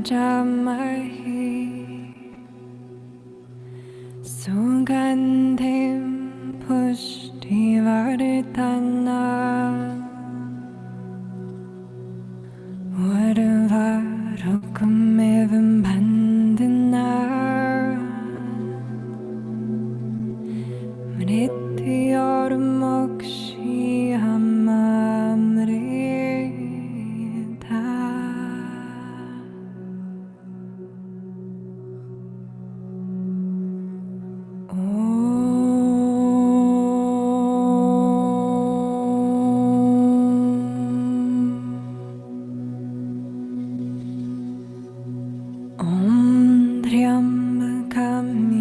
yajamahe sugandhim pushtivardhana varvarukamevam bandhana mrityormokshiyamamrita.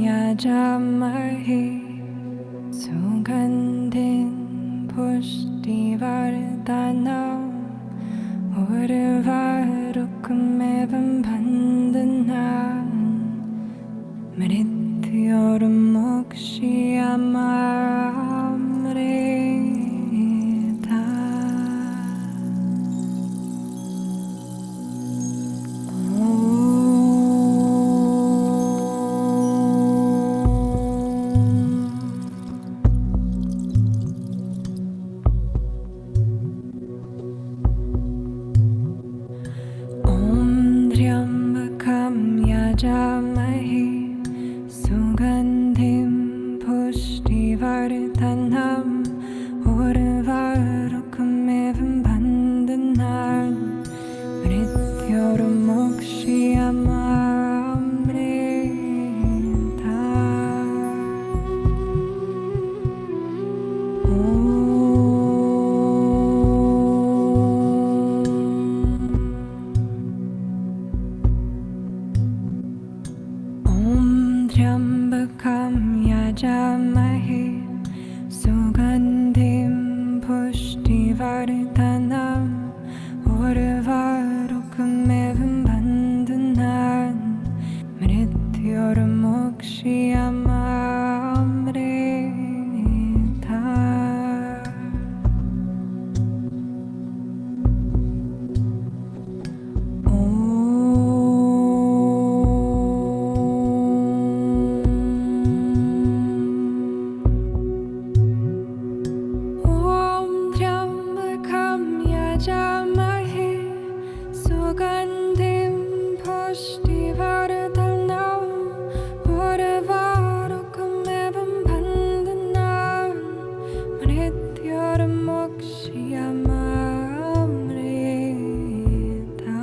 Yajamahe sugandhin pushtivardhanam urvarukamevam bandhanam mrityormokshiyamamrita. Yajamahe sugandhim pushtivardhanam urvarukamevam bandhanam mrityormokshiyamamrita. Yajamahe sugandhim pushtivardhanam urvarukamevam bandhanam mrityormokshiyamamrita. Yajamahe sugandhim pushtivardhanam urvarukamevam bandhanam mrityormokshiyamamrita.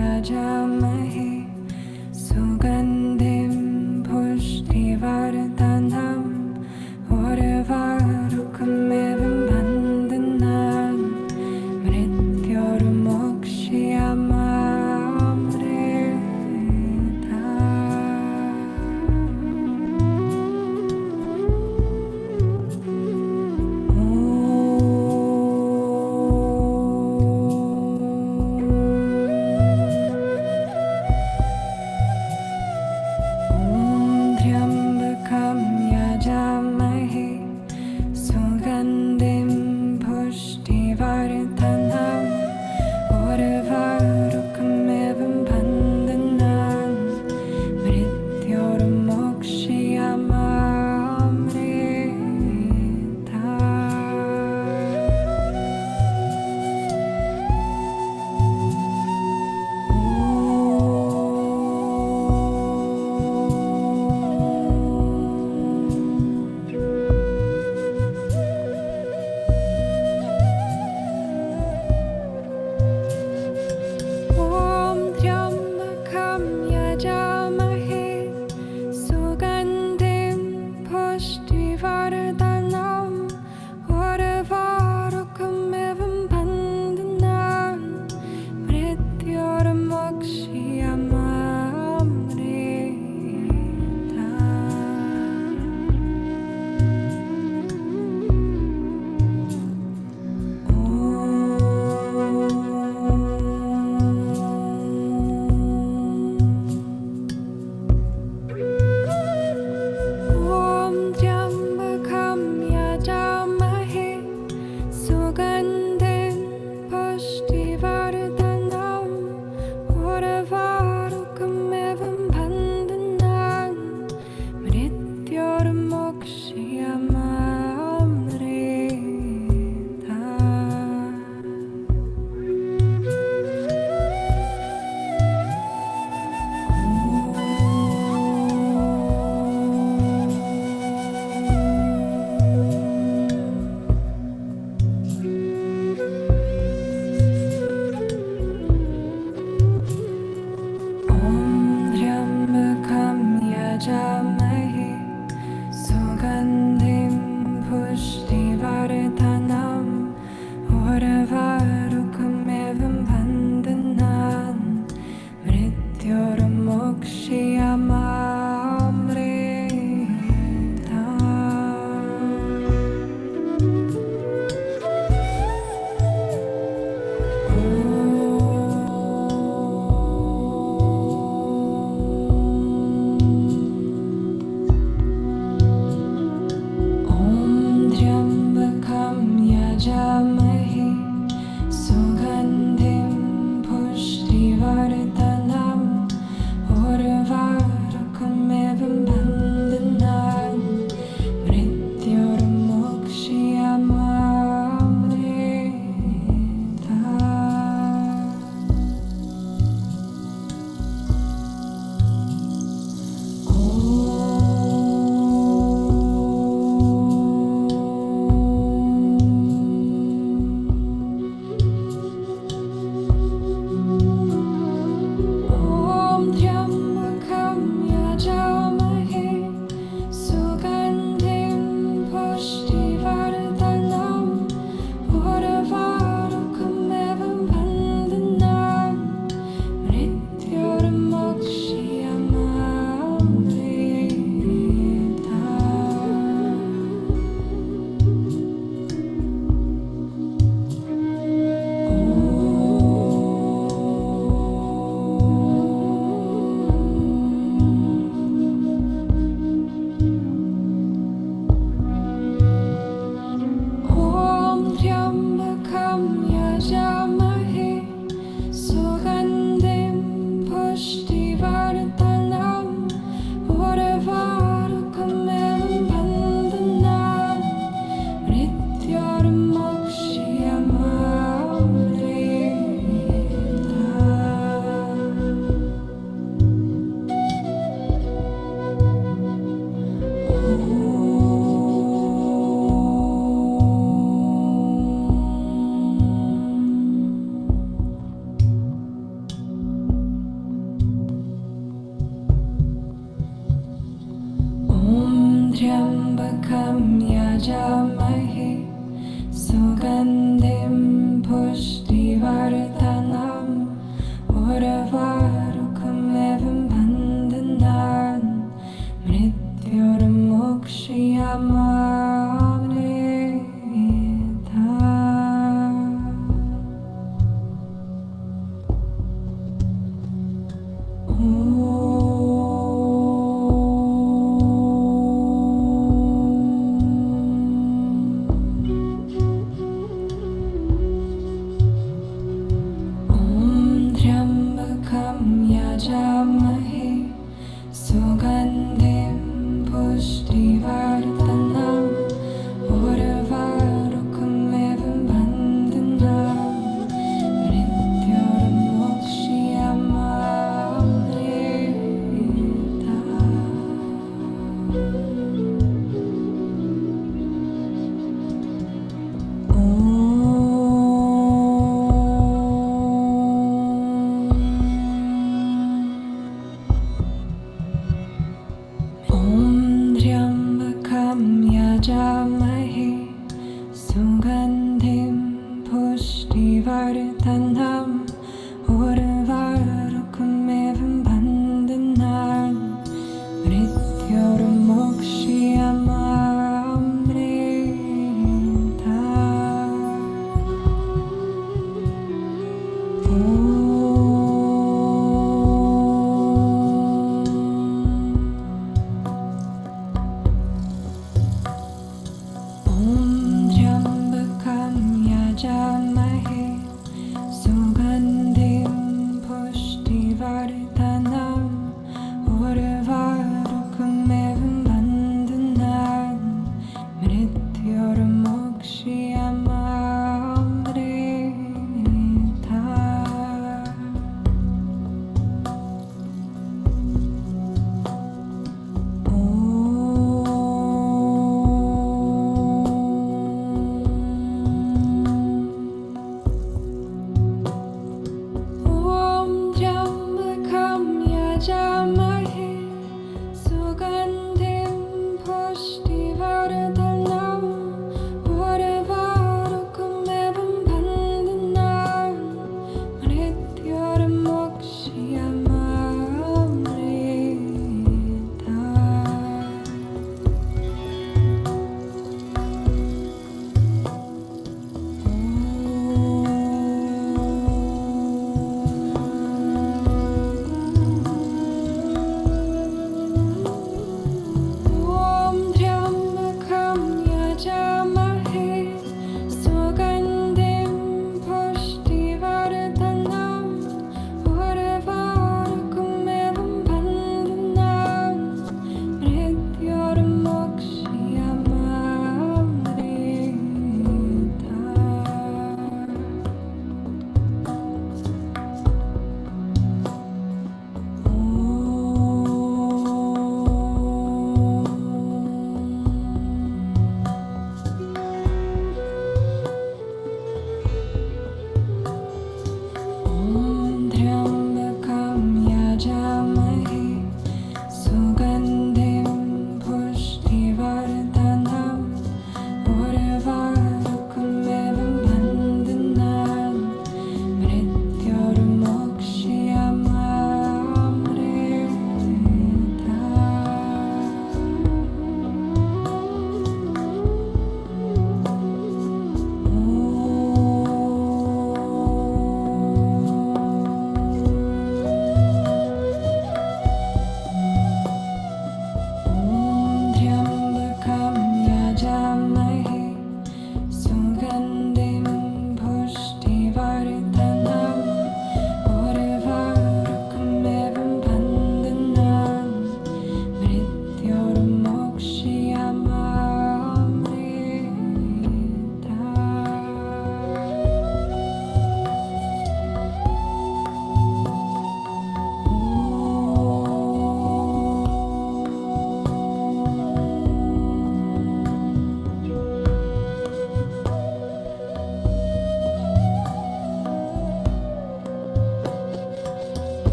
Yajamahe sugandhim pushtivardhanam urvarukamevam bandhanam mrityormokshiyamamrita. Come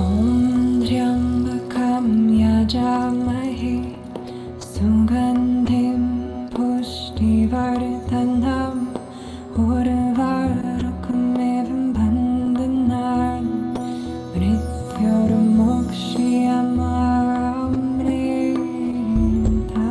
ॐ त्र्यम्बकं यजामहे सुगन्धिं पुष्टिवर्धनम् उर्वारुकमेव बन्धनान् मृत्युर्मोक्ष्यमामृता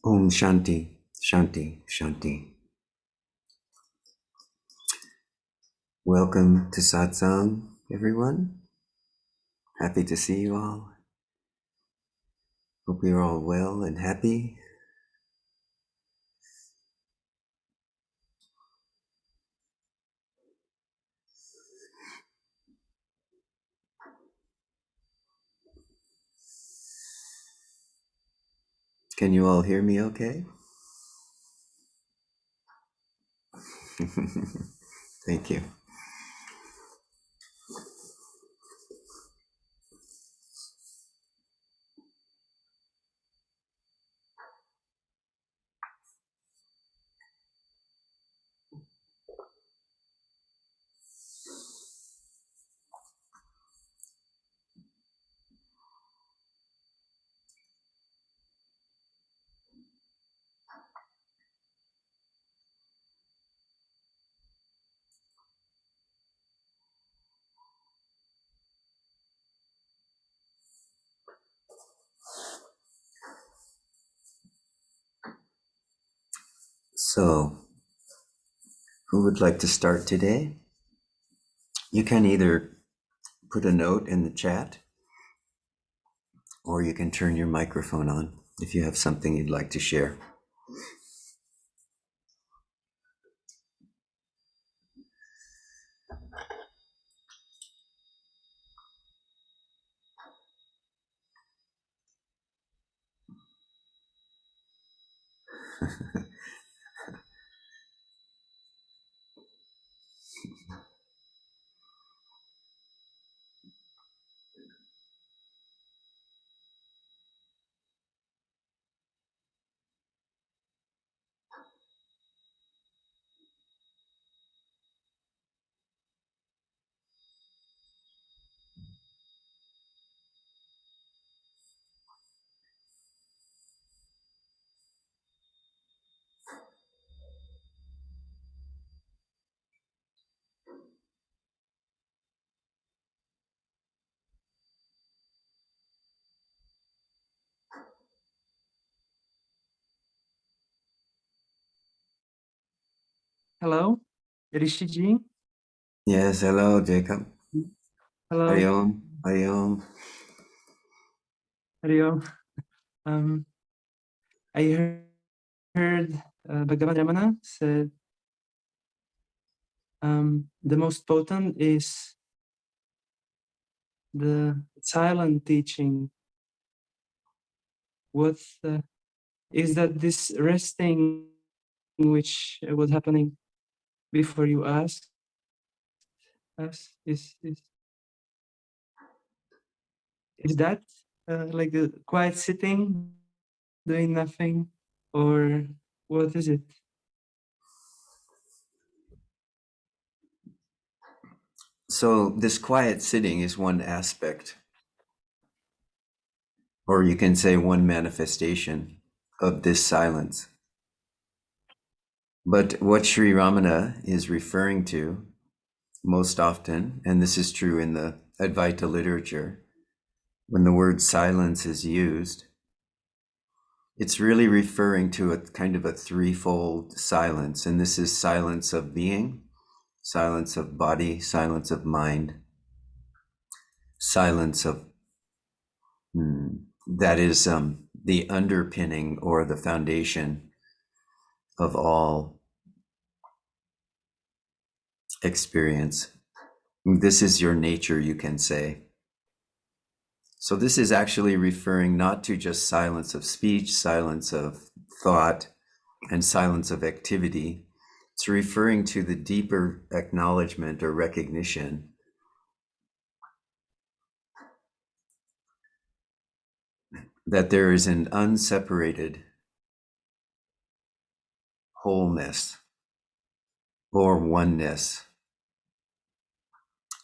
Om Shanti, Shanti, Shanti. Welcome to Satsang, everyone. Happy to see you all. Hope you're all well and happy. Can you all hear me okay? Thank you. So, who would like to start today? You can either put a note in the chat or you can turn your microphone on if you have something you'd like to share. Hello, Rishiji. Yes, hello, Jacob. Hello, Ariom, Ariom. Rio. I heard Bhagavan Ramana said the most potent is the silent teaching. What is that? This resting, which was happening before you asked us, is that like a quiet sitting, doing nothing, or what is it? So, this quiet sitting is one aspect, or you can say one manifestation of this silence. But what Sri Ramana is referring to most often, and this is true in the Advaita literature, when the word silence is used, it's really referring to a kind of a threefold silence. And this is silence of being, silence of body, silence of mind, silence of that is the underpinning or the foundation of all experience. This is your nature, you can say. So this is actually referring not to just silence of speech, silence of thought, and silence of activity. It's referring to the deeper acknowledgement or recognition that there is an unseparated wholeness or oneness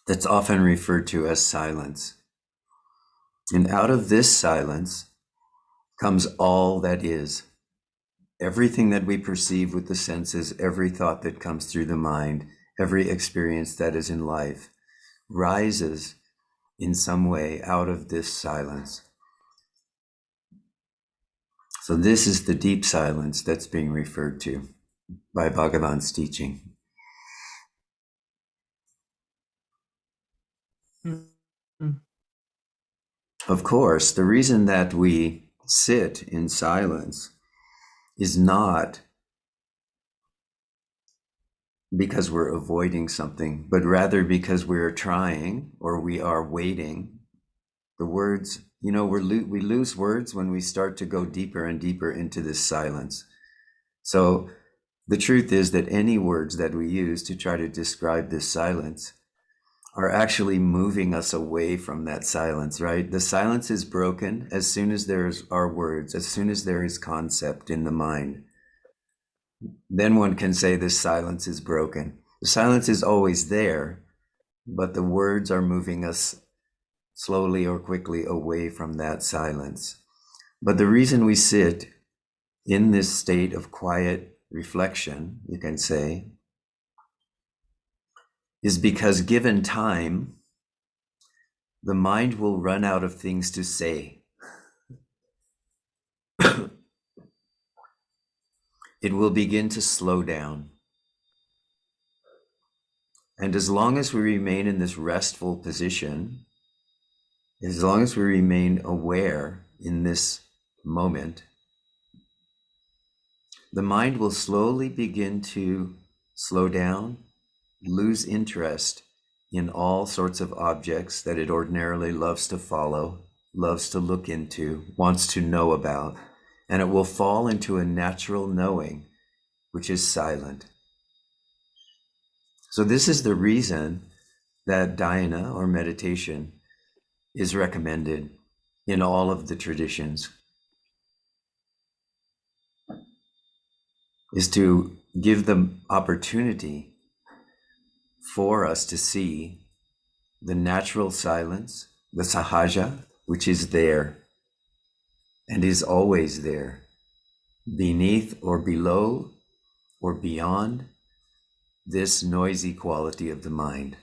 that's often referred to as silence. And out of this silence comes all that is. Everything that we perceive with the senses, every thought that comes through the mind, every experience that is in life rises in some way out of this silence. So this is the deep silence that's being referred to by Bhagavan's teaching. Mm. Of course, the reason that we sit in silence is not because we're avoiding something, but rather because we're trying or we are waiting. The words, we lose words when we start to go deeper and deeper into this silence. So the truth is that any words that we use to try to describe this silence are actually moving us away from that silence, right? The silence is broken as soon as there are words, as soon as there is concept in the mind. Then one can say this silence is broken. The silence is always there, but the words are moving us slowly or quickly away from that silence. But the reason we sit in this state of quiet reflection, you can say, is because given time, the mind will run out of things to say. It will begin to slow down. And as long as we remain in this restful position, as long as we remain aware in this moment, the mind will slowly begin to slow down, lose interest in all sorts of objects that it ordinarily loves to follow, loves to look into, wants to know about, and it will fall into a natural knowing, which is silent. So this is the reason that dhyana or meditation is recommended in all of the traditions, is to give the opportunity for us to see the natural silence, the sahaja, which is there and is always there, beneath or below or beyond this noisy quality of the mind.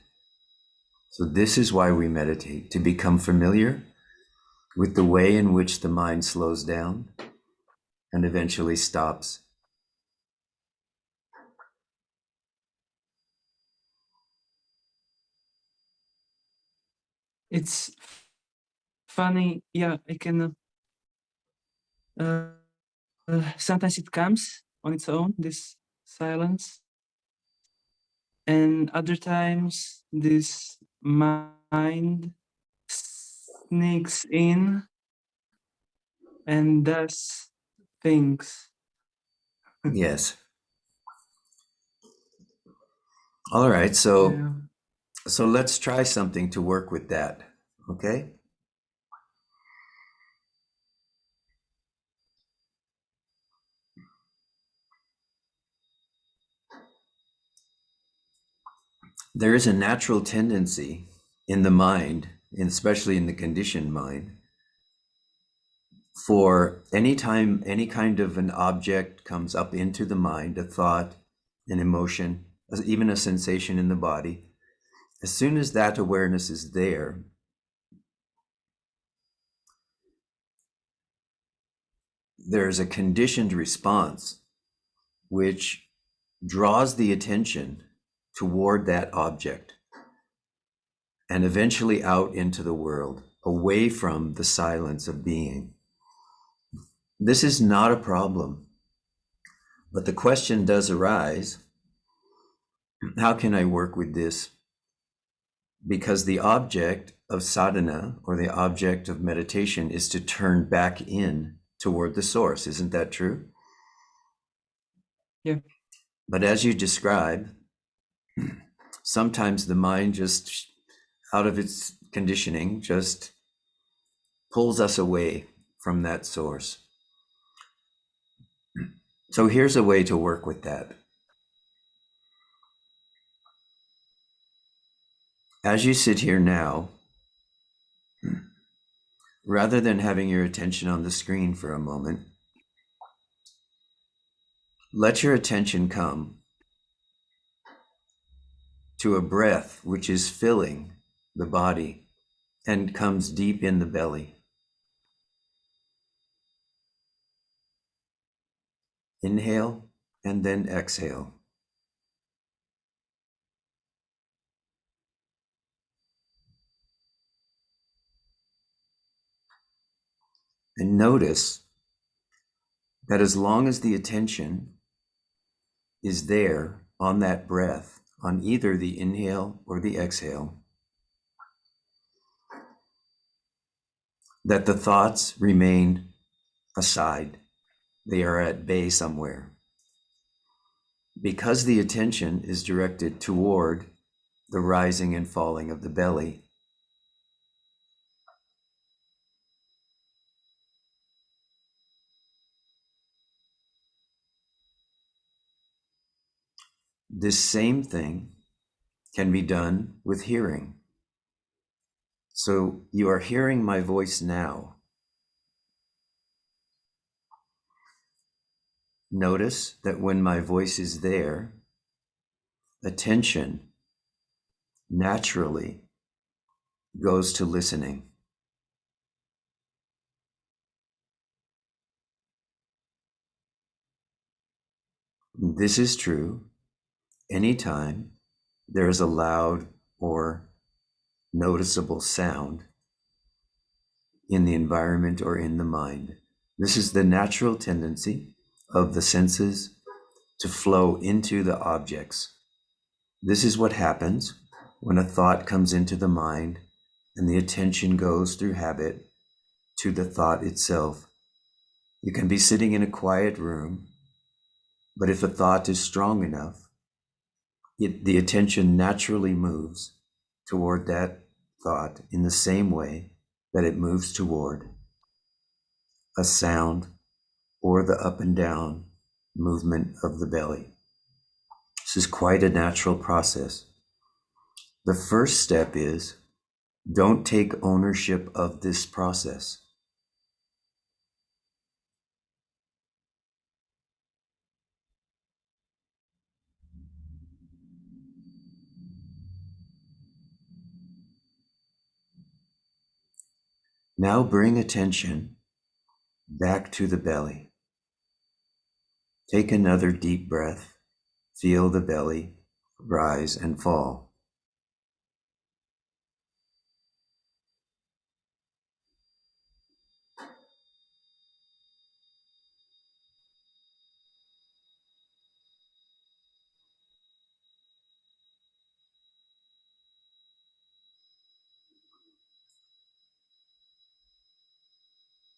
So this is why we meditate, to become familiar with the way in which the mind slows down and eventually stops. It's funny. Yeah, I can. Sometimes it comes on its own, this silence, and other times this mind sneaks in and does things. Yes. All right, so Yeah. let's try something to work with that, okay? There is a natural tendency in the mind, and especially in the conditioned mind, for any time any kind of an object comes up into the mind, a thought, an emotion, even a sensation in the body, as soon as that awareness is there, there's a conditioned response which draws the attention toward that object and eventually out into the world, away from the silence of being. This is not a problem, but the question does arise, how can I work with this? Because the object of sadhana or the object of meditation is to turn back in toward the source. Isn't that true? Yeah. But as you describe, sometimes the mind just, out of its conditioning, just pulls us away from that source. So here's a way to work with that. As you sit here now, rather than having your attention on the screen for a moment, let your attention come to a breath which is filling the body and comes deep in the belly. Inhale and then exhale. And notice that as long as the attention is there on that breath, on either the inhale or the exhale, that the thoughts remain aside. They are at bay somewhere. Because the attention is directed toward the rising and falling of the belly, this same thing can be done with hearing. So you are hearing my voice now. Notice that when my voice is there, attention naturally goes to listening. This is true anytime there is a loud or noticeable sound in the environment or in the mind. This is the natural tendency of the senses to flow into the objects. This is what happens when a thought comes into the mind and the attention goes through habit to the thought itself. You can be sitting in a quiet room, but if a thought is strong enough, the attention naturally moves toward that thought in the same way that it moves toward a sound or the up and down movement of the belly. This is quite a natural process. The first step is don't take ownership of this process. Now bring attention back to the belly. Take another deep breath. Feel the belly rise and fall.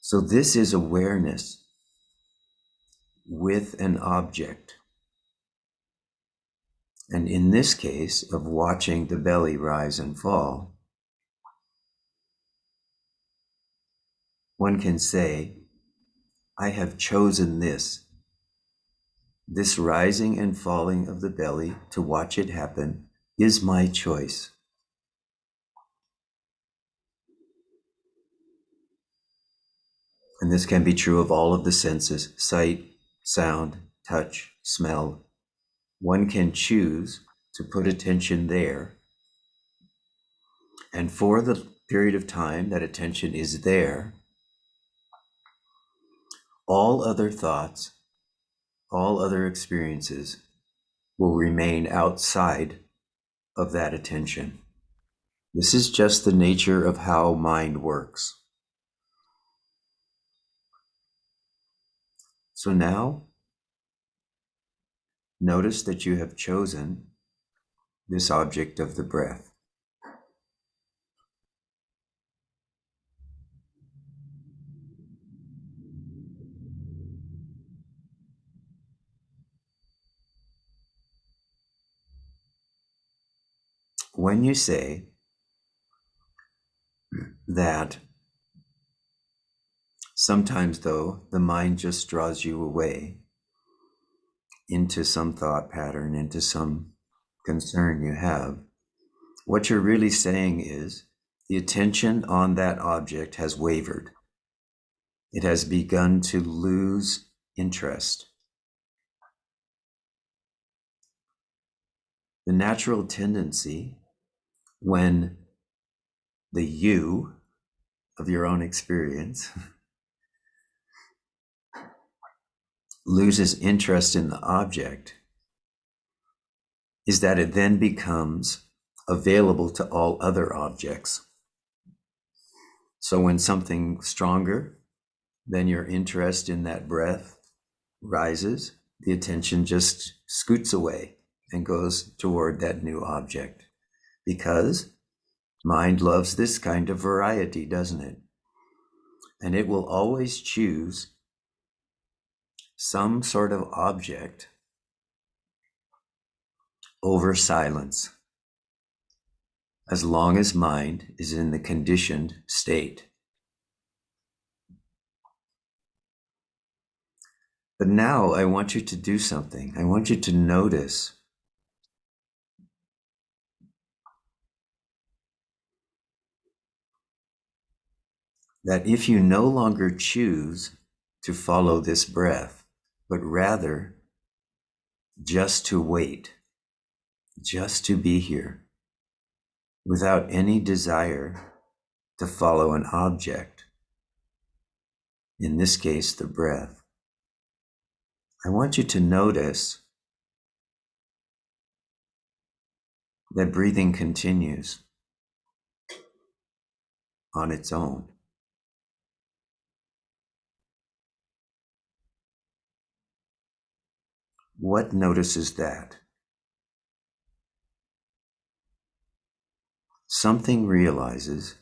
So this is awareness with an object. And in this case of watching the belly rise and fall, one can say, I have chosen this rising and falling of the belly to watch it happen is my choice. And this can be true of all of the senses, sight, sound, touch, smell. One can choose to put attention there. And for the period of time that attention is there, all other thoughts, all other experiences will remain outside of that attention. This is just the nature of how mind works. So now, notice that you have chosen this object of the breath. When you say that sometimes, though, the mind just draws you away into some thought pattern, into some concern you have, what you're really saying is the attention on that object has wavered. It has begun to lose interest. The natural tendency when the you of your own experience loses interest in the object is that it then becomes available to all other objects. So when something stronger than your interest in that breath rises, the attention just scoots away and goes toward that new object, because mind loves this kind of variety, doesn't it? And it will always choose some sort of object over silence, as long as mind is in the conditioned state. But now I want you to do something. I want you to notice that if you no longer choose to follow this breath, but rather just to wait, just to be here, without any desire to follow an object, in this case, the breath, I want you to notice that breathing continues on its own. What notices that? Something realizes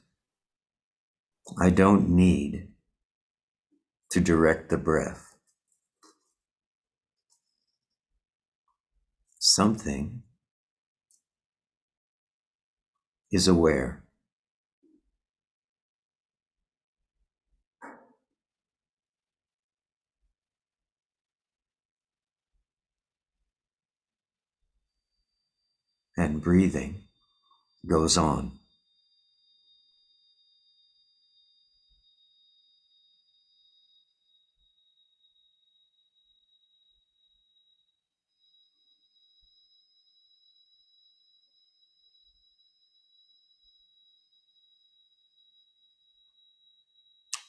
I don't need to direct the breath. Something is aware. And breathing goes on.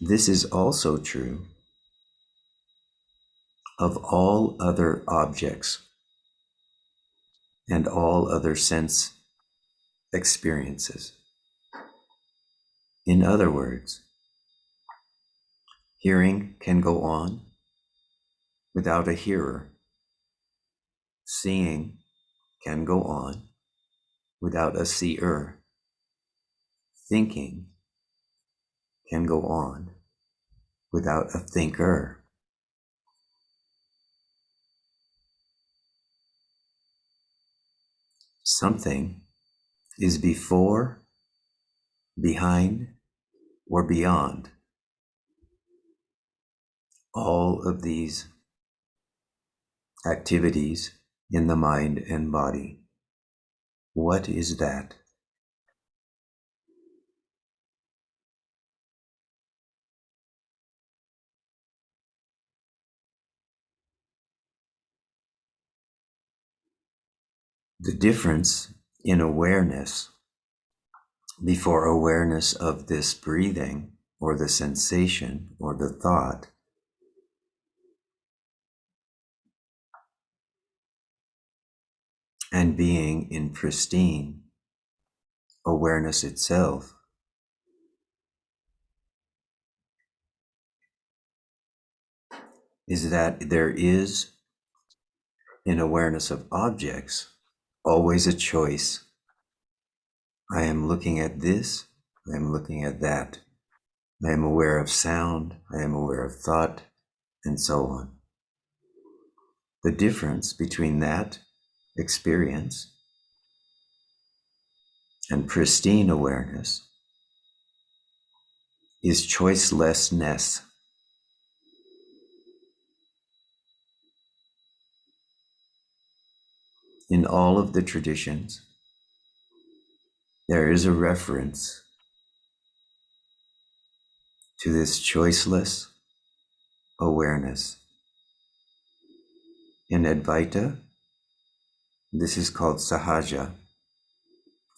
This is also true of all other objects and all other sense experiences. In other words, hearing can go on without a hearer. Seeing can go on without a seer. Thinking can go on without a thinker. Something is before, behind, or beyond all of these activities in the mind and body. What is that? The difference in awareness before awareness of this breathing or the sensation or the thought and being in pristine awareness itself is that there is, in awareness of objects, always a choice. I am looking at this, I am looking at that. I am aware of sound, I am aware of thought, and so on. The difference between that experience and pristine awareness is choicelessness. In all of the traditions, there is a reference to this choiceless awareness. In Advaita, this is called sahaja,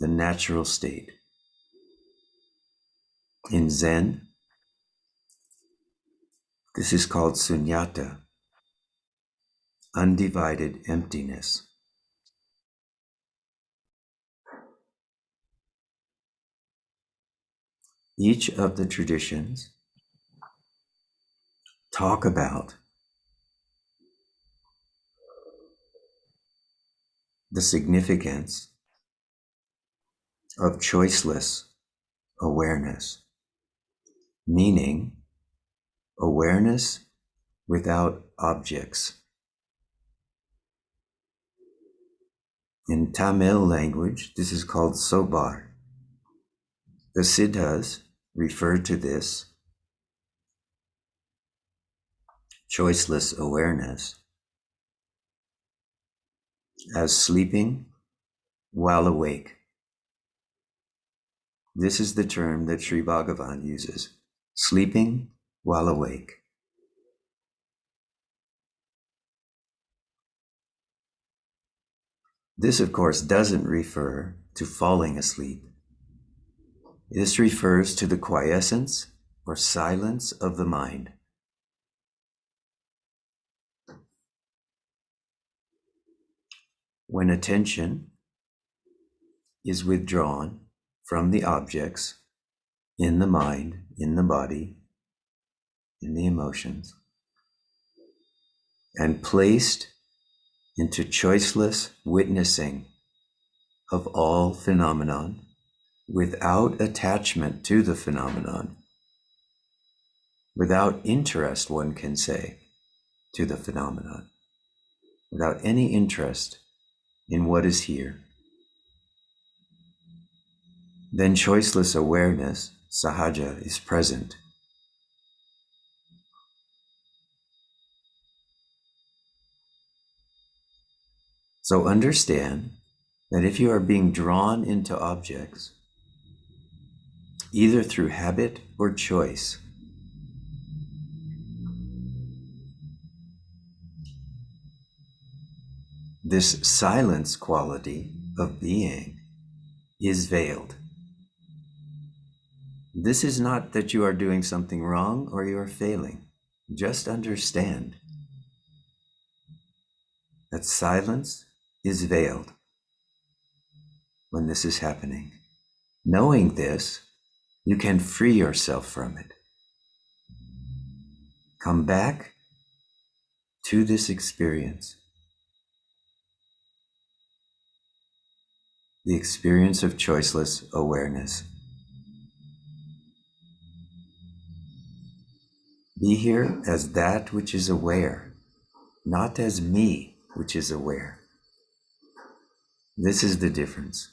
the natural state. In Zen, this is called sunyata, undivided emptiness. Each of the traditions talk about the significance of choiceless awareness, meaning awareness without objects. In Tamil language, this is called sobar. The Siddhas refer to this choiceless awareness as sleeping while awake. This is the term that Sri Bhagavan uses, sleeping while awake. This, of course, doesn't refer to falling asleep. This refers to the quiescence or silence of the mind. When attention is withdrawn from the objects in the mind, in the body, in the emotions, and placed into choiceless witnessing of all phenomenon without attachment to the phenomenon, without interest, one can say, to the phenomenon, without any interest in what is here, then choiceless awareness, sahaja, is present. So understand that if you are being drawn into objects, either through habit or choice, this silence quality of being is veiled. This is not that you are doing something wrong or you are failing. Just understand that silence is veiled when this is happening. Knowing this, you can free yourself from it. Come back to this experience, the experience of choiceless awareness. Be here as that which is aware, not as me, which is aware. This is the difference.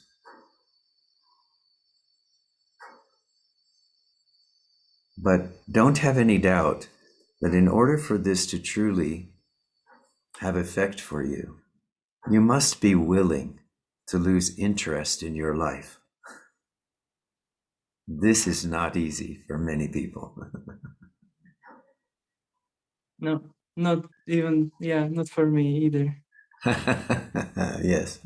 But don't have any doubt that in order for this to truly have effect for you, you must be willing to lose interest in your life. This is not easy for many people. No, not even, yeah, not for me either. Yes.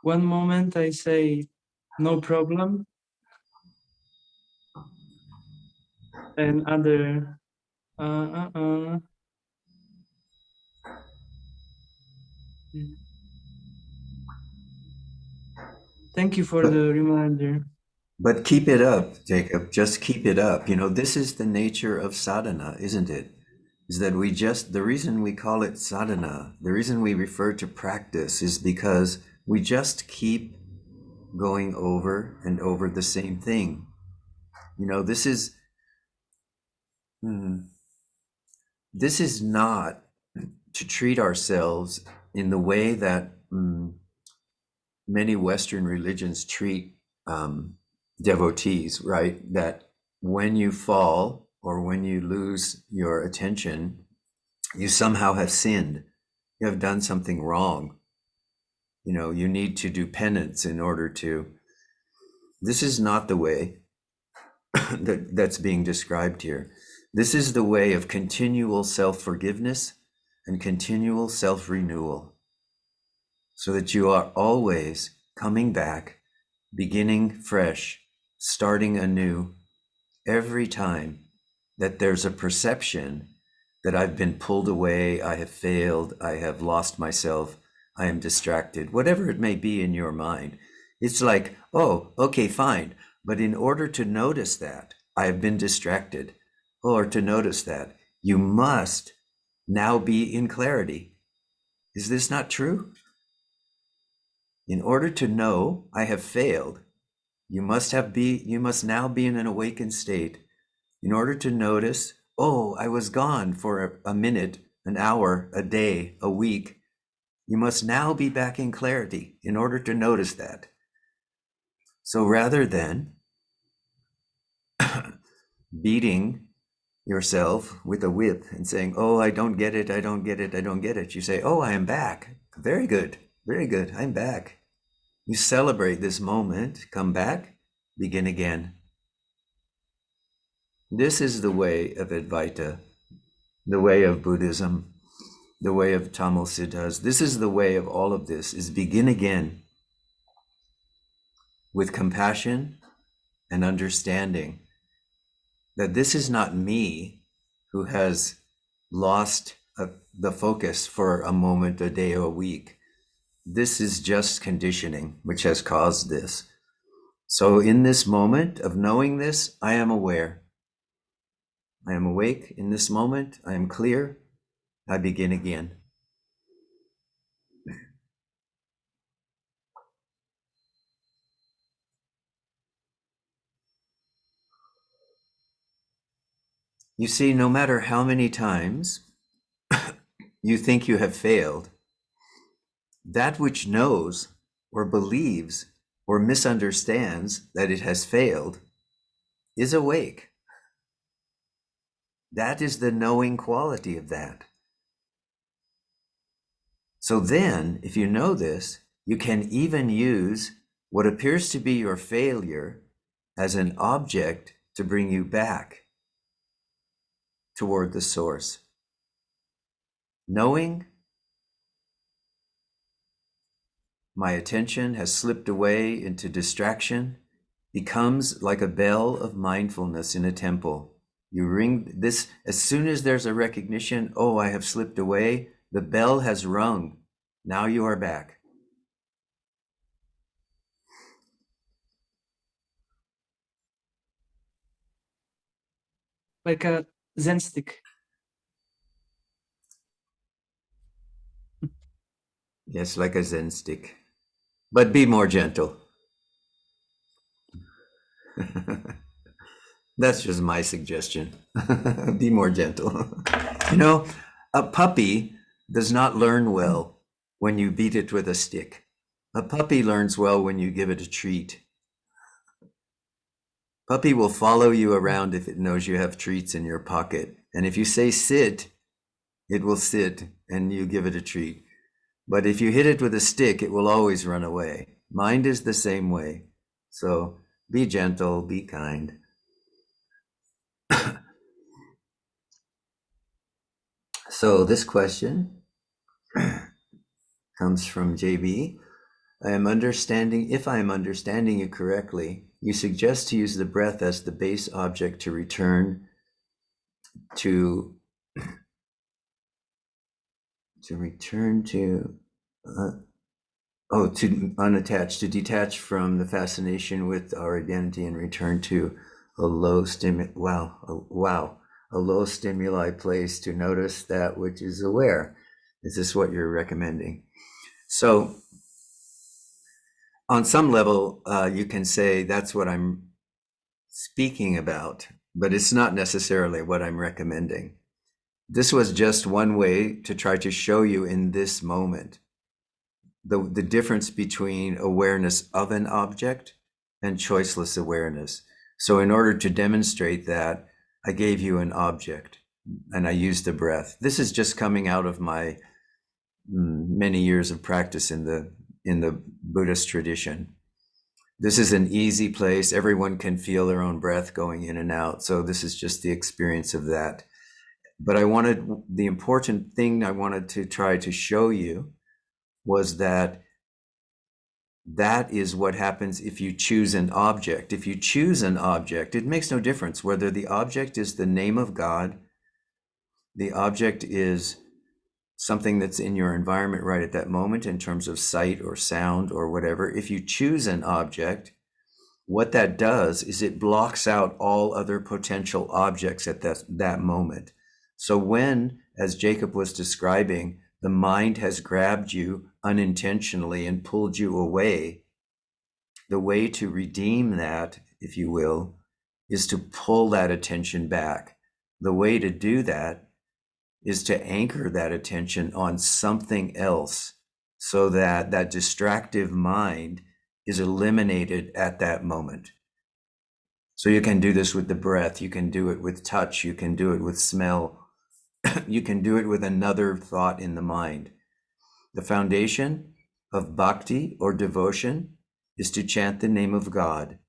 One moment I say, no problem, and other, uh, uh, uh. Mm. Thank you for But the reminder. but keep it up, Jacob. Just keep it up. You know, this is the nature of sadhana, isn't it? Is that the reason we call it sadhana, the reason we refer to practice is because we just keep going over and over the same thing. You know, this is not to treat ourselves in the way that many Western religions treat devotees, right? That when you fall or when you lose your attention, you somehow have sinned. You have done something wrong. You know, you need to do penance in order to. This is not the way that's being described here. This is the way of continual self-forgiveness and continual self-renewal, so that you are always coming back, beginning fresh, starting anew every time that there's a perception that I've been pulled away, I have failed, I have lost myself, I am distracted, whatever it may be in your mind, it's like, oh, okay, fine. But in order to notice that I have been distracted, or to notice that, you must now be in clarity. Is this not true? In order to know I have failed, you must now be in an awakened state. In order to notice, oh, I was gone for a minute, an hour, a day, a week, you must now be back in clarity in order to notice that. So rather than beating yourself with a whip and saying, oh, I don't get it, I don't get it, I don't get it, you say, oh, I am back. Very good, I'm back. You celebrate this moment, come back, begin again. This is the way of Advaita, the way of Buddhism, the way of Tamil Siddhas. This is the way of all of this, is begin again with compassion and understanding that this is not me who has lost the focus for a moment, a day, or a week. This is just conditioning which has caused this. So in this moment of knowing this, I am aware. I am awake in this moment. I am clear. I begin again. You see, no matter how many times you think you have failed, that which knows or believes or misunderstands that it has failed is awake. That is the knowing quality of that. So then, if you know this, you can even use what appears to be your failure as an object to bring you back toward the source. Knowing my attention has slipped away into distraction becomes like a bell of mindfulness in a temple. You ring this, as soon as there's a recognition, oh, I have slipped away, the bell has rung. Now you are back. Like a Zen stick. Yes, like a Zen stick. But be more gentle. That's just my suggestion. Be more gentle. You know, a puppy does not learn well when you beat it with a stick. A puppy learns well when you give it a treat. Puppy will follow you around if it knows you have treats in your pocket. And if you say sit, it will sit and you give it a treat. But if you hit it with a stick, it will always run away. Mind is the same way. So be gentle, be kind. So this question comes from JB. If I am understanding you correctly, you suggest to use the breath as the base object to return to unattach, to detach from the fascination with our identity and return to a low stimuli place to notice that which is aware. Is this what you're recommending? So on some level, you can say that's what I'm speaking about, but it's not necessarily what I'm recommending. This was just one way to try to show you in this moment the difference between awareness of an object and choiceless awareness. So in order to demonstrate that, I gave you an object and I used the breath. This is just coming out of my many years of practice in the Buddhist tradition. This is an easy place. Everyone can feel their own breath going in and out. So this is just the experience of that. But the important thing I wanted to try to show you was that That is what happens if you choose an object. If you choose an object, it makes no difference whether the object is the name of God, the object is something that's in your environment right at that moment in terms of sight or sound or whatever. If you choose an object, what that does is it blocks out all other potential objects at that moment. So when, as Jacob was describing, the mind has grabbed you unintentionally and pulled you away, the way to redeem that, if you will, is to pull that attention back. The way to do that is to anchor that attention on something else so that that distractive mind is eliminated at that moment. So you can do this with the breath, you can do it with touch, you can do it with smell, you can do it with another thought in the mind. The foundation of bhakti or devotion is to chant the name of God.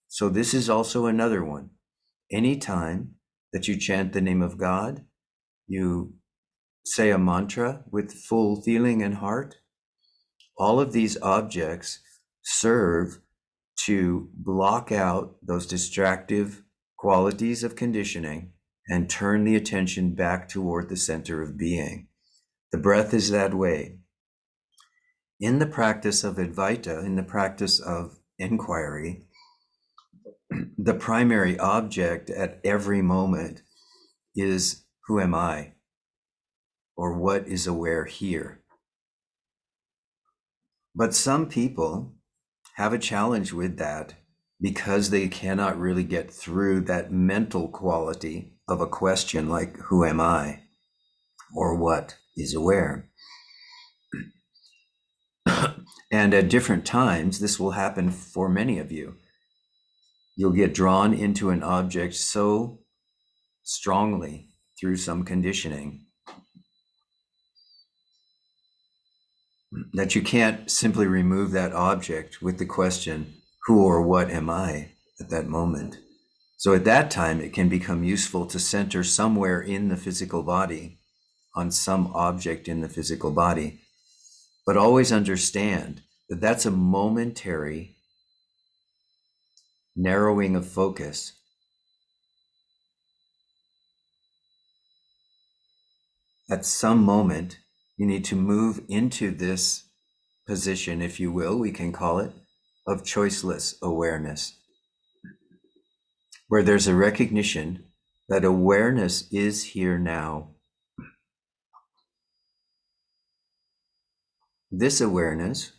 So this is also another one. Anytime that you chant the name of God, you say a mantra with full feeling and heart, all of these objects serve to block out those distractive qualities of conditioning and turn the attention back toward the center of being. The breath is that way. In the practice of Advaita, in the practice of inquiry, the primary object at every moment is, who am I? Or what is aware here? But some people have a challenge with that because they cannot really get through that mental quality of a question like, who am I? Or what is aware? And at different times, this will happen for many of you. You'll get drawn into an object so strongly through some conditioning that you can't simply remove that object with the question, who or what am I at that moment? So at that time, it can become useful to center somewhere in the physical body, on some object in the physical body, but always understand that that's a momentary narrowing of focus. At some moment, you need to move into this position, if you will, we can call it, of choiceless awareness, where there's a recognition that awareness is here now. This awareness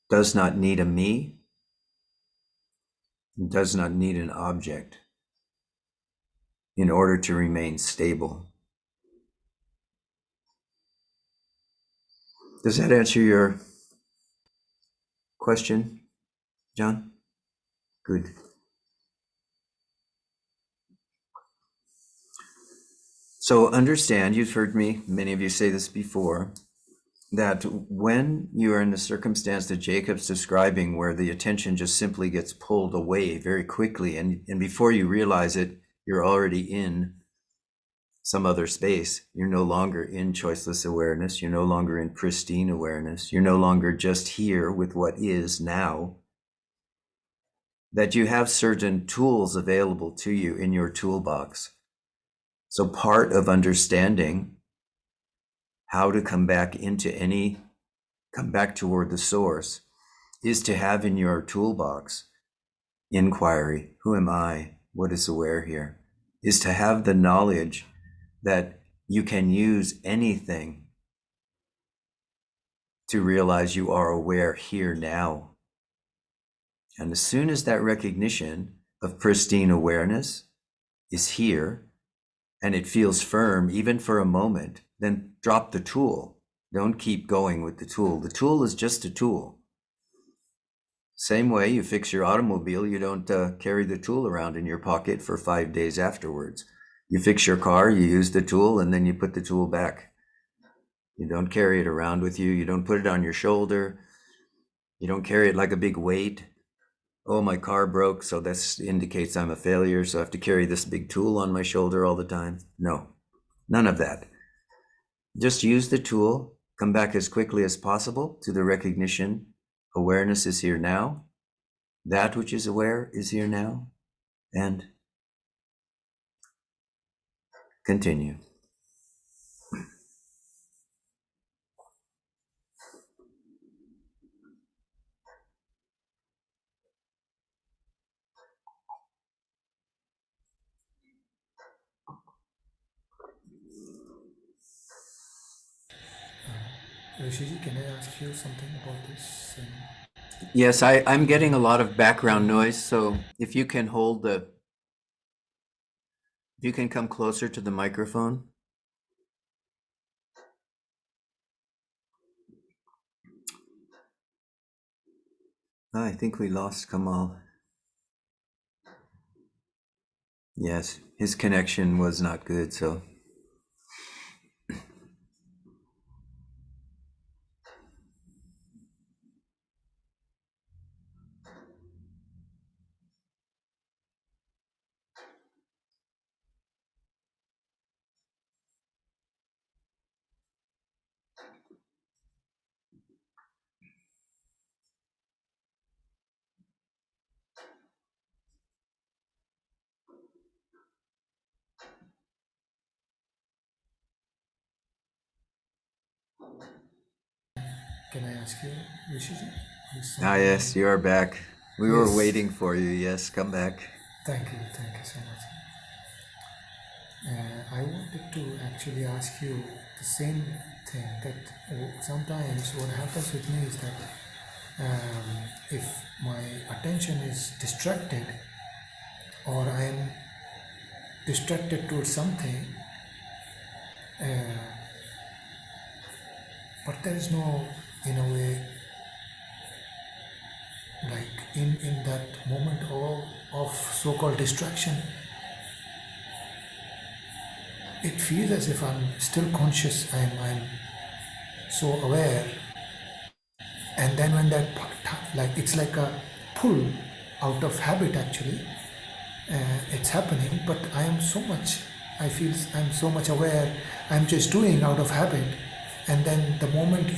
does not need a me, does not need an object in order to remain stable. Does that answer your question, John? Good. So understand, you've heard me, many of you say this before, that when you are in the circumstance that Jacob's describing, where the attention just simply gets pulled away very quickly, and before you realize it, you're already in some other space. You're no longer in choiceless awareness. You're no longer in pristine awareness. You're no longer just here with what is now. That you have certain tools available to you in your toolbox. So part of understanding how to come back toward the source is to have in your toolbox inquiry. Who am I? What is aware here? Is to have the knowledge that you can use anything to realize you are aware here now. And as soon as that recognition of pristine awareness is here, and it feels firm even for a moment, then drop the tool. Don't keep going with the tool. The tool is just a tool. Same way you fix your automobile, you don't carry the tool around in your pocket for 5 days afterwards. You fix your car, you use the tool, and then you put the tool back. You don't carry it around with you. You don't put it on your shoulder. You don't carry it like a big weight. Oh, my car broke, so this indicates I'm a failure, so I have to carry this big tool on my shoulder all the time. No, none of that. Just use the tool, come back as quickly as possible to the recognition, Awareness is here now. That which is aware is here now. And continue. Rishiji, can I ask you something about this? Yes, I'm getting a lot of background noise, so if you can if you can come closer to the microphone. I think we lost Kamal. Yes, his connection was not good, so. Can I ask you, Rishiji? Yes, you are back. We were Yes. waiting for you. Yes, come back. Thank you so much. I wanted to actually ask you the same thing that sometimes what happens with me is that if my attention is distracted or I am distracted towards something, but there is no, in a way, like in that moment of so-called distraction, it feels as if I'm still conscious, I'm so aware, and then when that like it's like a pull out of habit actually, it's happening, but I feel I'm so much aware, I'm just doing out of habit, and then the moment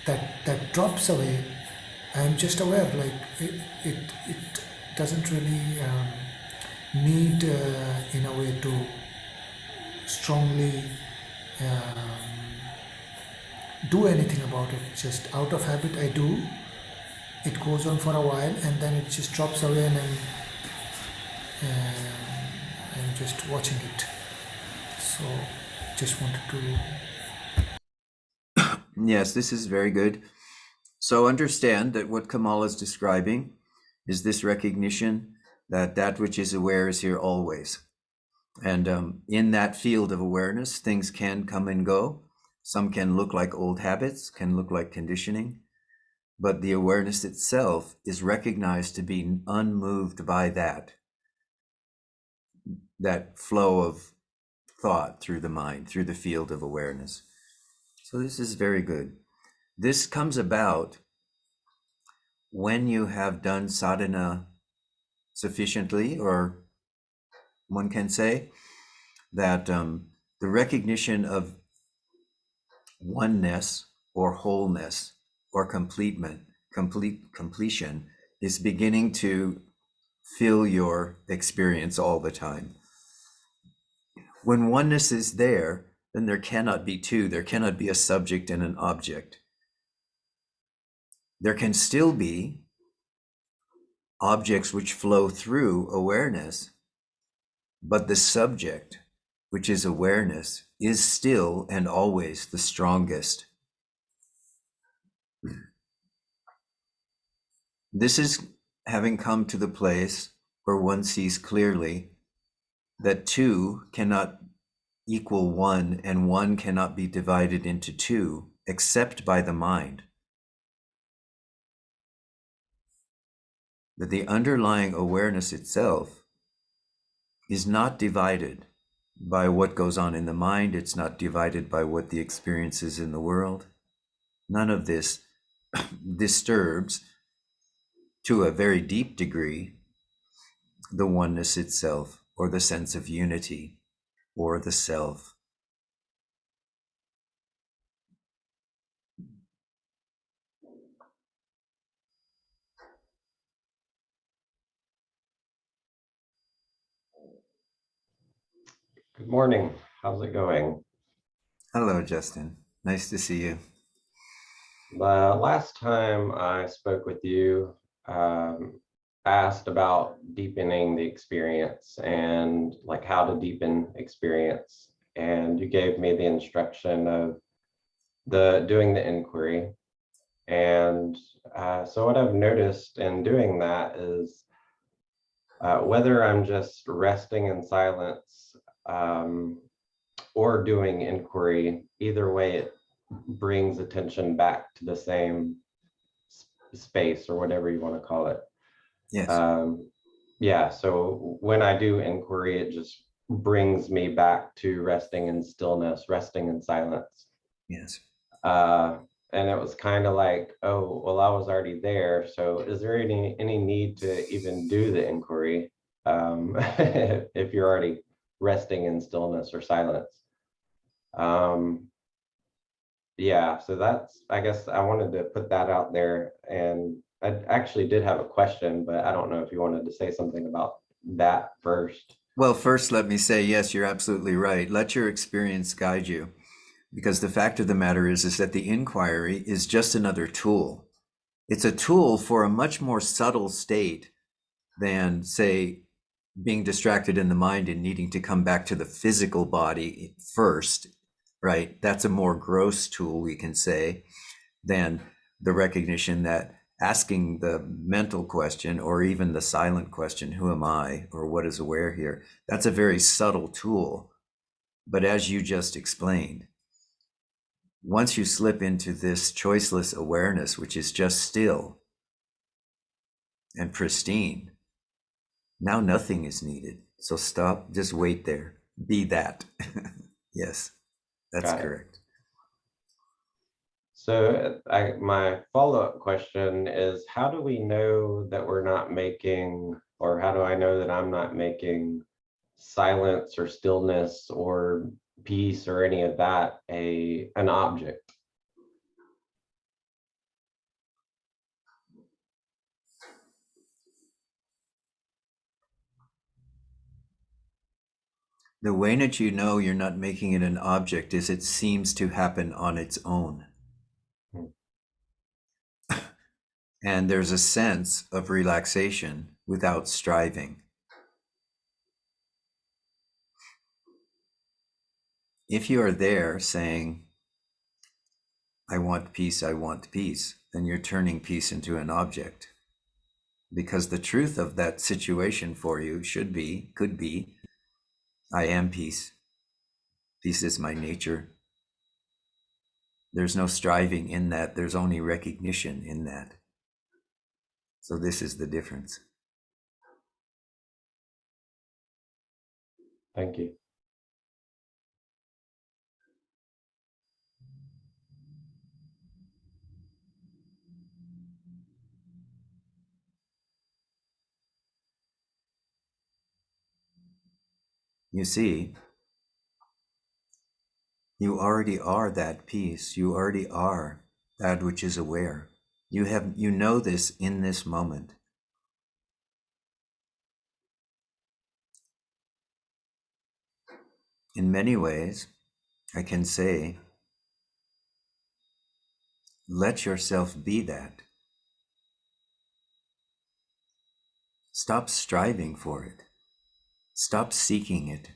that drops away, I'm just aware, like it doesn't really need in a way to strongly do anything about it. Just out of habit I do, it goes on for a while and then it just drops away, and I'm just watching it. So just wanted to. Yes, this is very good. So understand that what Kamal is describing is this recognition that that which is aware is here always. And in that field of awareness, things can come and go. Some can look like old habits, can look like conditioning, but the awareness itself is recognized to be unmoved by that flow of thought through the mind, through the field of awareness. So this is very good. This comes about when you have done sadhana sufficiently, or one can say that the recognition of oneness or wholeness or completion is beginning to fill your experience all the time. When oneness is there, then there cannot be two. There cannot be a subject and an object. There can still be objects which flow through awareness, but the subject, which is awareness, is still and always the strongest. This is having come to the place where one sees clearly that two cannot equal one, and one cannot be divided into two except by the mind. That the underlying awareness itself is not divided by what goes on in the mind. It's not divided by what the experience is in the world. None of this disturbs, to a very deep degree, the oneness itself, or the sense of unity, or the self. Good morning. How's it going? Hello, Justin. Nice to see you. The last time I spoke with you, asked about deepening the experience and like how to deepen experience. And you gave me the instruction of the doing the inquiry. And so what I've noticed in doing that is whether I'm just resting in silence um, or doing inquiry, either way, it brings attention back to the same space or whatever you want to call it. Yes. Yeah, so when I do inquiry, it just brings me back to resting in stillness, resting in silence. Yes. And it was kind of like, oh, well, I was already there. So is there any need to even do the inquiry if you're already resting in stillness or silence? Um, Yeah, so that's, I guess I wanted to put that out there. And I actually did have a question, but I don't know if you wanted to say something about that first. Well, first, let me say, yes, you're absolutely right. Let your experience guide you, because the fact of the matter is that the inquiry is just another tool. It's a tool for a much more subtle state than, say, being distracted in the mind and needing to come back to the physical body first, right? That's a more gross tool, we can say, than the recognition that asking the mental question or even the silent question, who am I, or what is aware here, that's a very subtle tool. But as you just explained, once you slip into this choiceless awareness, which is just still and pristine, now nothing is needed. So stop, just wait there. Be that. Yes, that's Got it. correct. So my follow-up question is, how do we know that we're not making, or how do I know that I'm not making silence or stillness or peace or any of that an object? The way that you know you're not making it an object is it seems to happen on its own. Hmm. And there's a sense of relaxation without striving. If you are there saying, I want peace, then you're turning peace into an object. Because the truth of that situation for you could be, I am peace. Peace is my nature. There's no striving in that. There's only recognition in that. So this is the difference. Thank you. You see, you already are that peace. You already are that which is aware. You know this in this moment. In many ways, I can say, let yourself be that. Stop striving for it. Stop seeking it.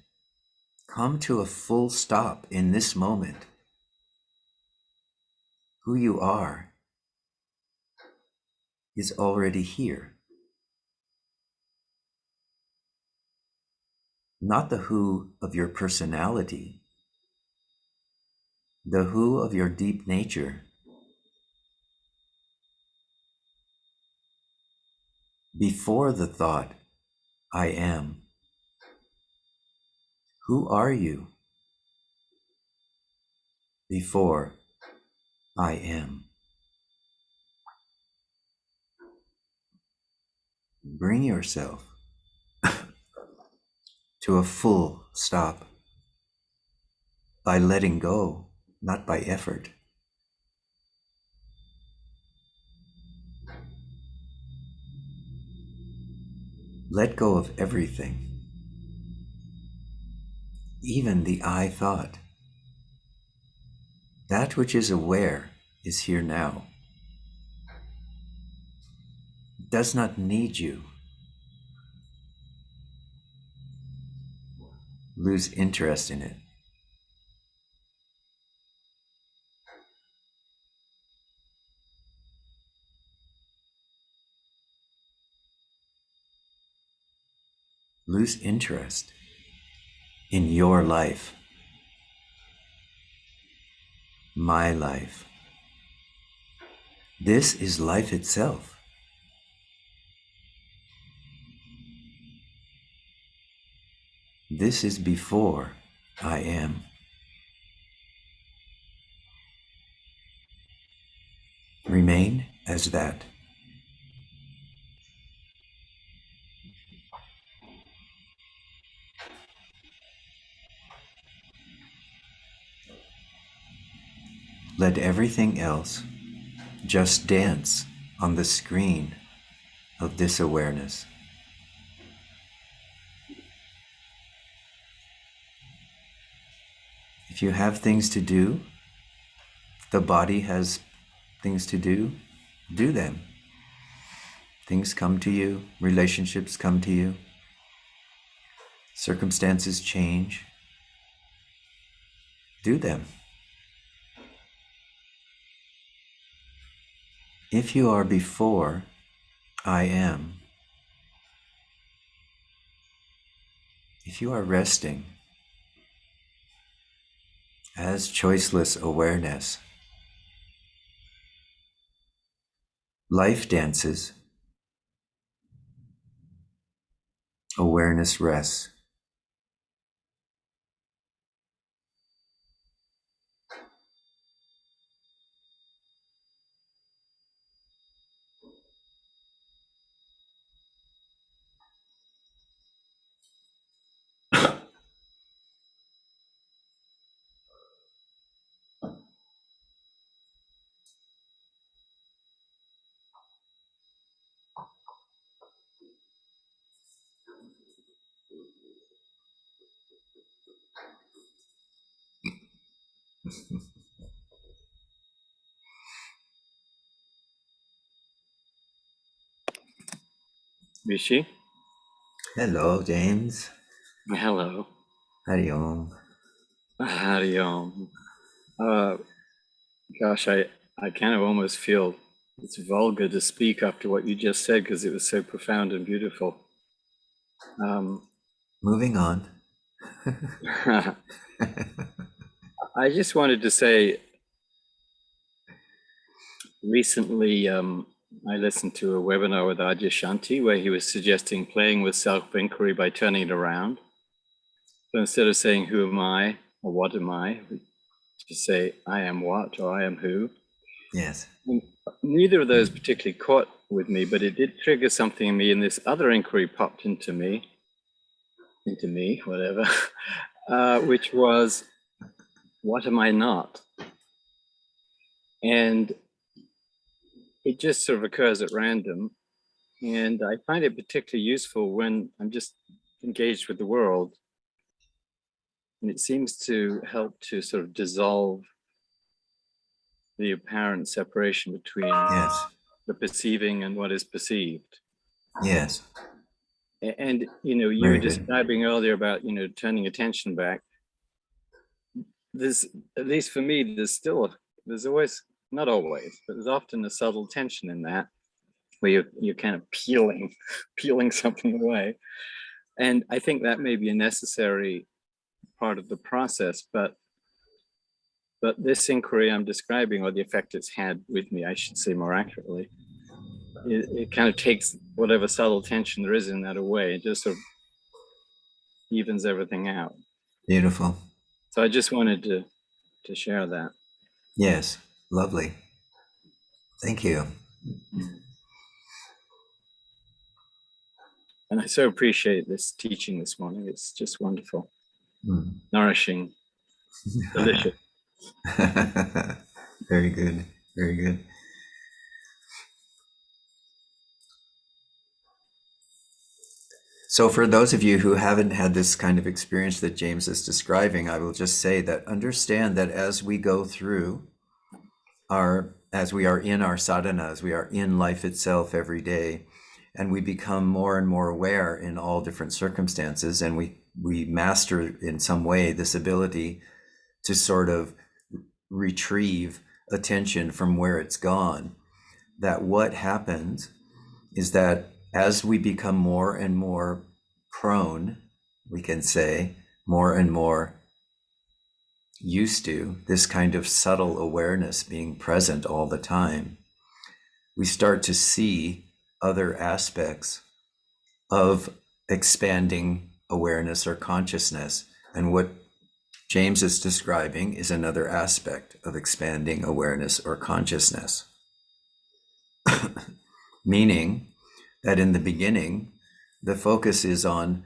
Come to a full stop in this moment. Who you are is already here. Not the who of your personality, the who of your deep nature. Before the thought, I am. Who are you? Before I am. Bring yourself to a full stop by letting go, not by effort. Let go of everything. even the I thought. That which is aware is here now. It does not need you. Lose interest in it. Lose interest in your life, my life. This is life itself. This is before I am. Remain as that. Let everything else just dance on the screen of this awareness. If you have things to do, if the body has things to do them. Things come to you, relationships come to you, circumstances change. Do them. If you are before I am, if you are resting as choiceless awareness, life dances, awareness rests. Rishi? Hello, James. Hello. Hari Om. Howdy, gosh, I kind of almost feel it's vulgar to speak after what you just said because it was so profound and beautiful. Moving on. I just wanted to say, recently I listened to a webinar with Shanti where he was suggesting playing with self-inquiry by turning it around. So instead of saying, who am I or what am I, just say, I am what or I am who. Yes. And neither of those particularly caught with me, but it did trigger something in me, and this other inquiry popped into me, whatever, which was, what am I not? And it just sort of occurs at random. And I find it particularly useful when I'm just engaged with the world. And it seems to help to sort of dissolve the apparent separation between Yes. the perceiving and what is perceived. Yes. And, you know, you Very were good. describing earlier about, you know, turning attention back. There's, at least for me, there's always, not always, but there's often a subtle tension in that, where you're kind of peeling something away. And I think that may be a necessary part of the process, but this inquiry I'm describing, or the effect it's had with me, I should say more accurately, it kind of takes whatever subtle tension there is in that away. It just sort of evens everything out. Beautiful. So I just wanted to share that. Yes. Lovely. Thank you. And I so appreciate this teaching this morning. It's just wonderful, nourishing, delicious. Very good. Very good. So for those of you who haven't had this kind of experience that James is describing, I will just say that understand that as we go through as we are in our sadhana, as we are in life itself every day, and we become more and more aware in all different circumstances, and we master in some way this ability to sort of retrieve attention from where it's gone, that what happens is that as we become more and more prone, we can say, more and more used to this kind of subtle awareness being present all the time, we start to see other aspects of expanding awareness or consciousness. And what James is describing is another aspect of expanding awareness or consciousness. Meaning that in the beginning, the focus is on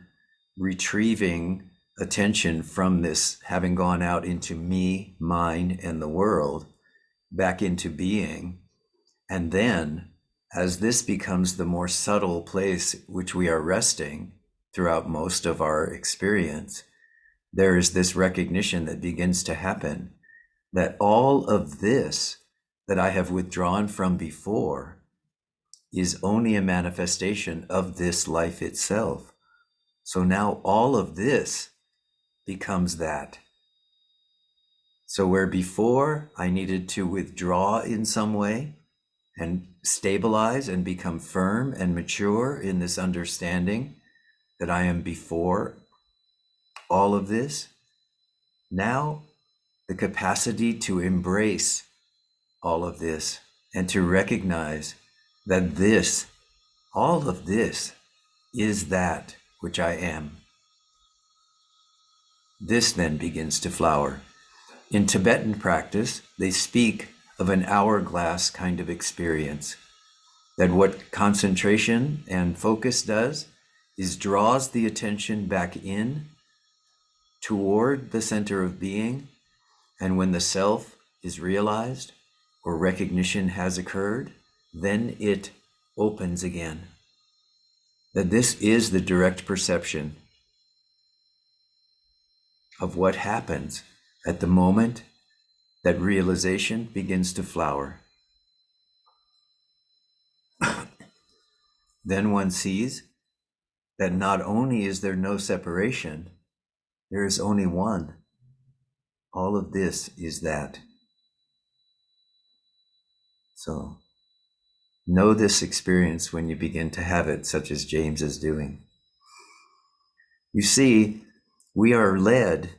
retrieving attention from this having gone out into me, mine, and the world, back into being. And then, as this becomes the more subtle place which we are resting throughout most of our experience, there is this recognition that begins to happen that all of this that I have withdrawn from before is only a manifestation of this life itself. So now all of this becomes that. So where before I needed to withdraw in some way and stabilize and become firm and mature in this understanding that I am before all of this, now the capacity to embrace all of this and to recognize that this, all of this, is that which I am. This then begins to flower. In Tibetan practice, they speak of an hourglass kind of experience, that what concentration and focus does is draws the attention back in toward the center of being, and when the self is realized or recognition has occurred, then it opens again. That this is the direct perception of what happens at the moment that realization begins to flower. Then one sees that not only is there no separation, there is only one. All of this is that. So know this experience when you begin to have it, such as James is doing. You see, we are led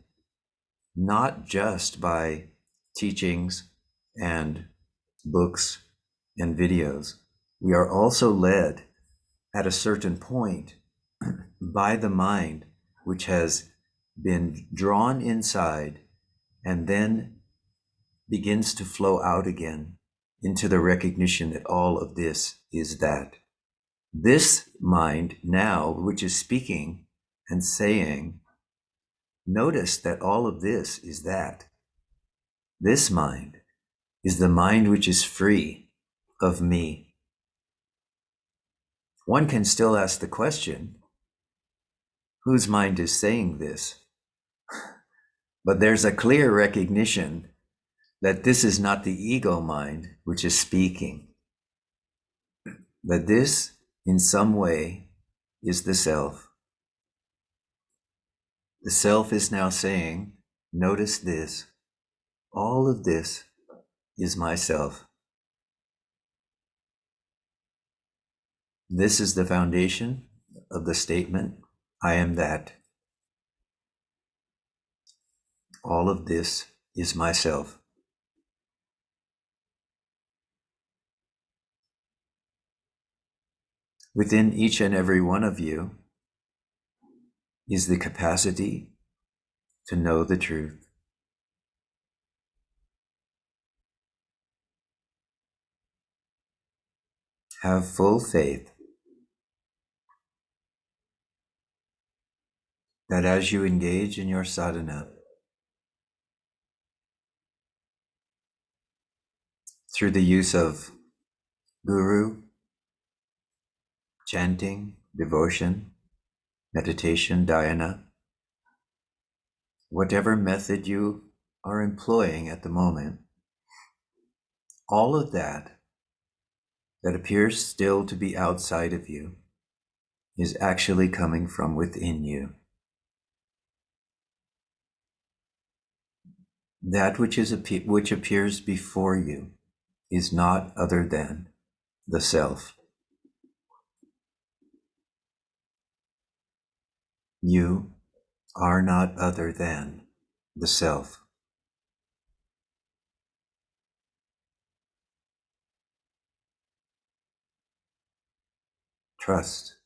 not just by teachings and books and videos. We are also led at a certain point by the mind, which has been drawn inside and then begins to flow out again into the recognition that all of this is that. This mind now, which is speaking and saying, notice that all of this is that. This mind is the mind which is free of me. One can still ask the question, whose mind is saying this? But there's a clear recognition that this is not the ego mind which is speaking. That this, in some way, is the self. The self is now saying, notice this. All of this is myself. This is the foundation of the statement, I am that. All of this is myself. Within each and every one of you is the capacity to know the truth. Have full faith that as you engage in your sadhana, through the use of guru, chanting, devotion, meditation, dhyana, whatever method you are employing at the moment, all of that appears still to be outside of you is actually coming from within you. That which appears before you is not other than the self. You are not other than the self. Trust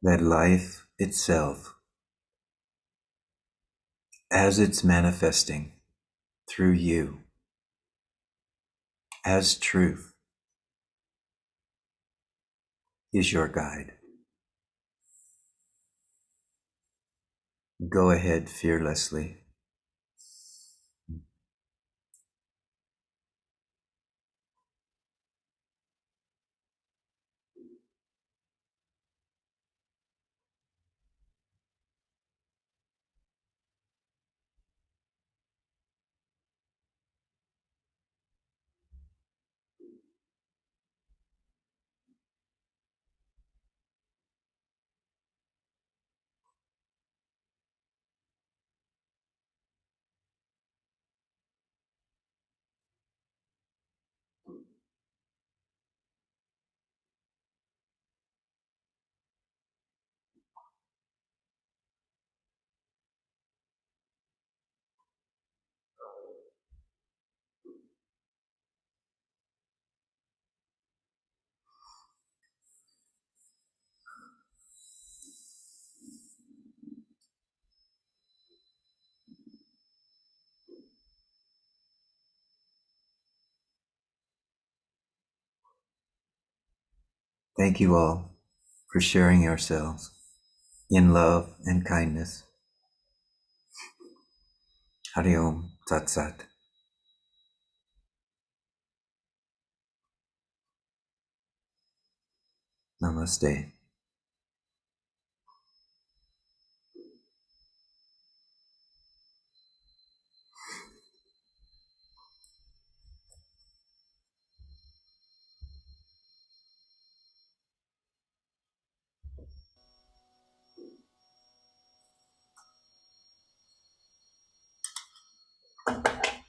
that life itself, as it's manifesting through you, as truth, is your guide. Go ahead fearlessly. Thank you all for sharing yourselves in love and kindness. Hari Om Tat Sat. Namaste.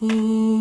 Mm.